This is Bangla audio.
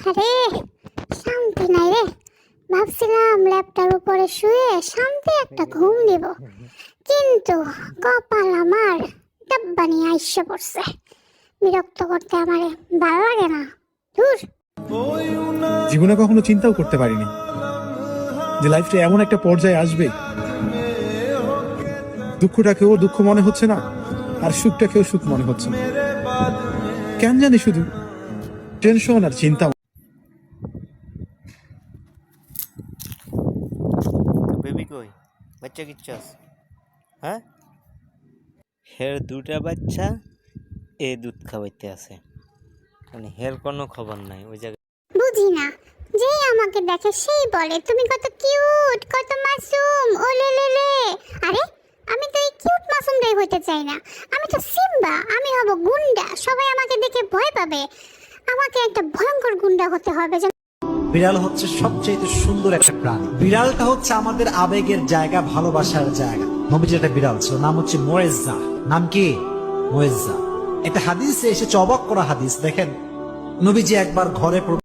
আরে শান্তি নাই রে, ভাবছিলাম ল্যাপটার উপরে শুয়ে শান্তি একটা ঘুম দিব, কিন্তু কপাল আমার ডাব্বা নিয়ে আইসা পড়ছে। বিরক্ত করতে আমারে ভালো লাগে না, দূর। জীবনে কখনো চিন্তাও করতে পারিনি যে লাইফটা এমন একটা পর্যায়ে আসবে, দুঃখটাকেও দুঃখ মনে হচ্ছে না আর সুখটাকেও সুখ মনে হচ্ছে না। কেন জানি শুধু টেনশন আর চিন্তা। বেবি কই, বাচ্চা কিচ্ছাস? হ্যাঁ, হের দুটা বাচ্চা এ দুধ খাওয়াইতে আছে, মানে হের কোনো খবর নাই ওই জায়গায়। বুঝি না, যেই আমাকে দেখে সেই বলে তুমি কত কিউট, কত মাসুম, ও লে লে লে। আরে আমি তো এই কিউট মাসুমটাই হইতে চাই না, আমি তো সিম্বা, আমি হব গুন্ডা। সবাই আমাকে দেখে ভয় পাবে, আমাকে একটা ভয়ঙ্কর গুন্ডা হতে হবে। বিড়াল হচ্ছে সবচেয়ে সুন্দর একটা প্রাণী। বিড়ালটা হচ্ছে আমাদের আবেগের জায়গা, ভালোবাসার জায়গা। নবীজির একটা বিড়াল ছিল, নাম হচ্ছে মোয়েজ্জা। নাম কি? মোয়েজ্জা। একটা হাদিসে এসেছে, অবাক করা হাদিস। দেখেন, নবীজি একবার ঘরে